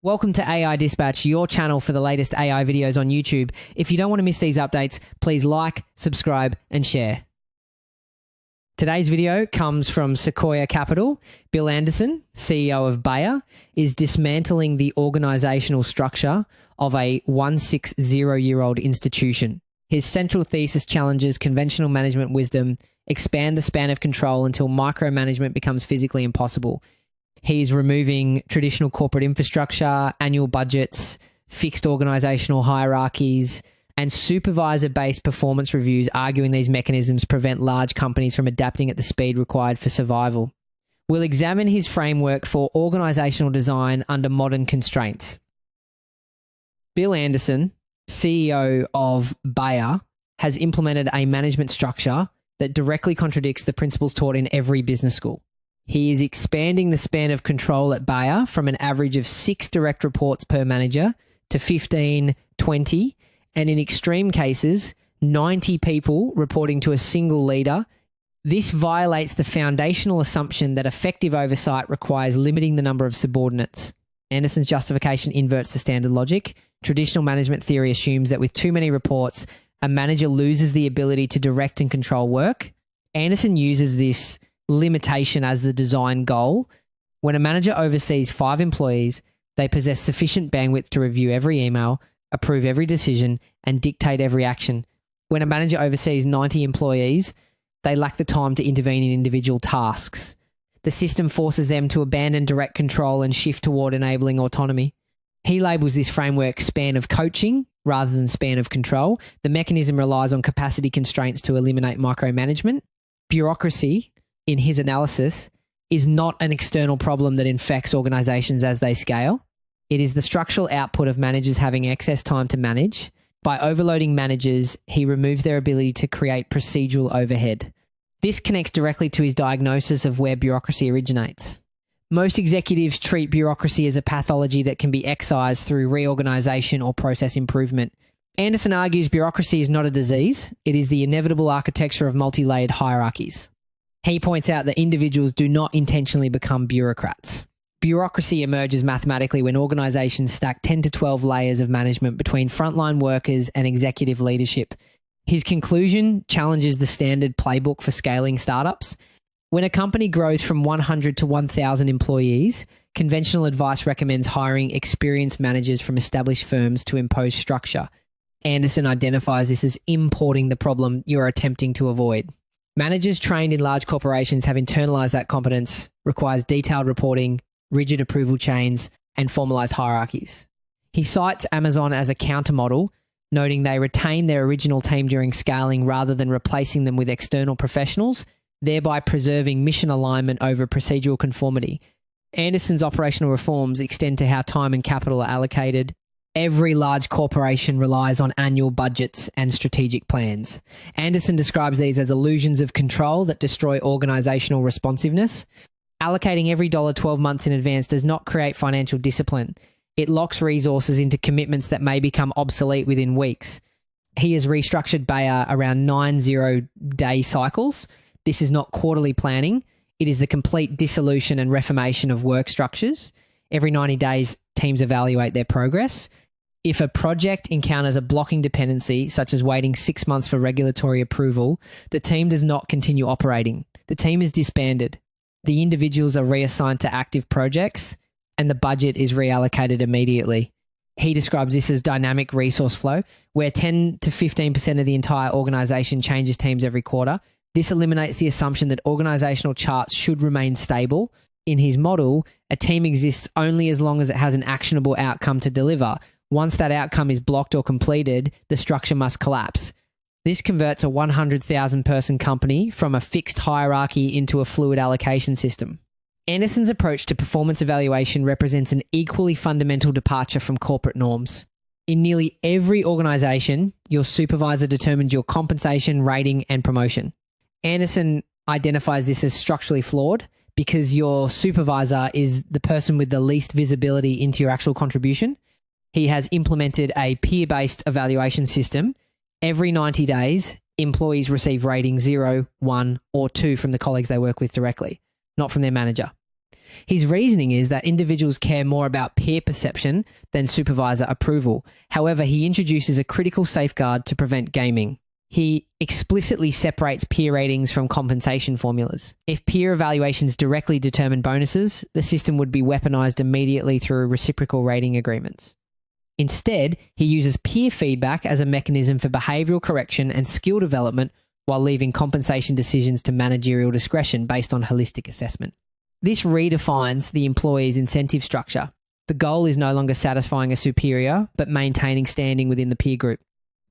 Welcome to AI Dispatch, your channel for the latest AI videos on YouTube. If you don't want to miss these updates, please like, subscribe, and share. Today's video comes from Sequoia Capital. Bill Anderson, CEO of Bayer, is dismantling the organizational structure of a 160-year-old institution. His central thesis challenges conventional management wisdom, expand the span of control until micromanagement becomes physically impossible. He's removing traditional corporate infrastructure, annual budgets, fixed organizational hierarchies, and supervisor-based performance reviews, arguing these mechanisms prevent large companies from adapting at the speed required for survival. We'll examine his framework for organizational design under modern constraints. Bill Anderson, CEO of Bayer, has implemented a management structure that directly contradicts the principles taught in every business school. He is expanding the span of control at Bayer from an average of 6 direct reports per manager to 15, 20, and in extreme cases, 90 people reporting to a single leader. This violates the foundational assumption that effective oversight requires limiting the number of subordinates. Anderson's justification inverts the standard logic. Traditional management theory assumes that with too many reports, a manager loses the ability to direct and control work. Anderson uses this limitation as the design goal. When a manager oversees 5 employees, they possess sufficient bandwidth to review every email, approve every decision, and dictate every action. When a manager oversees 90 employees, they lack the time to intervene in individual tasks. The system forces them to abandon direct control and shift toward enabling autonomy. He labels this framework span of coaching rather than span of control. The mechanism relies on capacity constraints to eliminate micromanagement. Bureaucracy, in his analysis, is not an external problem that infects organizations as they scale. It is the structural output of managers having excess time to manage. By overloading managers, he removes their ability to create procedural overhead. This connects directly to his diagnosis of where bureaucracy originates. Most executives treat bureaucracy as a pathology that can be excised through reorganization or process improvement. Anderson argues bureaucracy is not a disease. It is the inevitable architecture of multi-layered hierarchies. He points out that individuals do not intentionally become bureaucrats. Bureaucracy emerges mathematically when organizations stack 10 to 12 layers of management between frontline workers and executive leadership. His conclusion challenges the standard playbook for scaling startups. When a company grows from 100 to 1,000 employees, conventional advice recommends hiring experienced managers from established firms to impose structure. Anderson identifies this as importing the problem you're attempting to avoid. Managers trained in large corporations have internalized that competence, requires detailed reporting, rigid approval chains, and formalized hierarchies. He cites Amazon as a countermodel, noting they retain their original team during scaling rather than replacing them with external professionals, thereby preserving mission alignment over procedural conformity. Anderson's operational reforms extend to how time and capital are allocated. Every large corporation relies on annual budgets and strategic plans. Anderson describes these as illusions of control that destroy organizational responsiveness. Allocating every dollar 12 months in advance does not create financial discipline. It locks resources into commitments that may become obsolete within weeks. He has restructured Bayer around 9 zero-day cycles. This is not quarterly planning. It is the complete dissolution and reformation of work structures. Every 90 days, teams evaluate their progress. If a project encounters a blocking dependency, such as waiting 6 months for regulatory approval, the team does not continue operating. The team is disbanded. The individuals are reassigned to active projects, and the budget is reallocated immediately. He describes this as dynamic resource flow, where 10 to 15% of the entire organization changes teams every quarter. This eliminates the assumption that organizational charts should remain stable. In his model, a team exists only as long as it has an actionable outcome to deliver. Once that outcome is blocked or completed, the structure must collapse. This converts a 100,000 person company from a fixed hierarchy into a fluid allocation system. Anderson's approach to performance evaluation represents an equally fundamental departure from corporate norms. In nearly every organization, your supervisor determines your compensation, rating, and promotion. Anderson identifies this as structurally flawed because your supervisor is the person with the least visibility into your actual contribution. He has implemented a peer-based evaluation system. Every 90 days, employees receive rating 0, 1, or 2 from the colleagues they work with directly, not from their manager. His reasoning is that individuals care more about peer perception than supervisor approval. However, he introduces a critical safeguard to prevent gaming. He explicitly separates peer ratings from compensation formulas. If peer evaluations directly determine bonuses, the system would be weaponized immediately through reciprocal rating agreements. Instead, he uses peer feedback as a mechanism for behavioral correction and skill development while leaving compensation decisions to managerial discretion based on holistic assessment. This redefines the employee's incentive structure. The goal is no longer satisfying a superior, but maintaining standing within the peer group.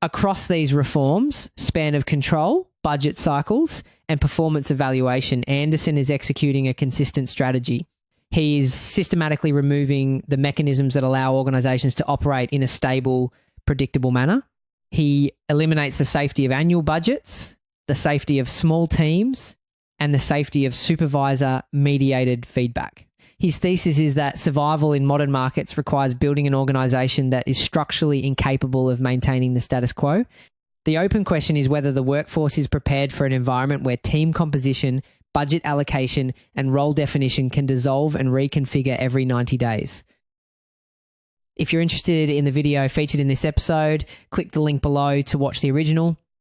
Across these reforms, span of control, budget cycles, and performance evaluation, Anderson is executing a consistent strategy. He is systematically removing the mechanisms that allow organizations to operate in a stable, predictable manner. He eliminates the safety of annual budgets, the safety of small teams, and the safety of supervisor-mediated feedback. His thesis is that survival in modern markets requires building an organization that is structurally incapable of maintaining the status quo. The open question is whether the workforce is prepared for an environment where team composition, budget allocation, and role definition can dissolve and reconfigure every 90 days. If you're interested in the video featured in this episode, click the link below to watch the original.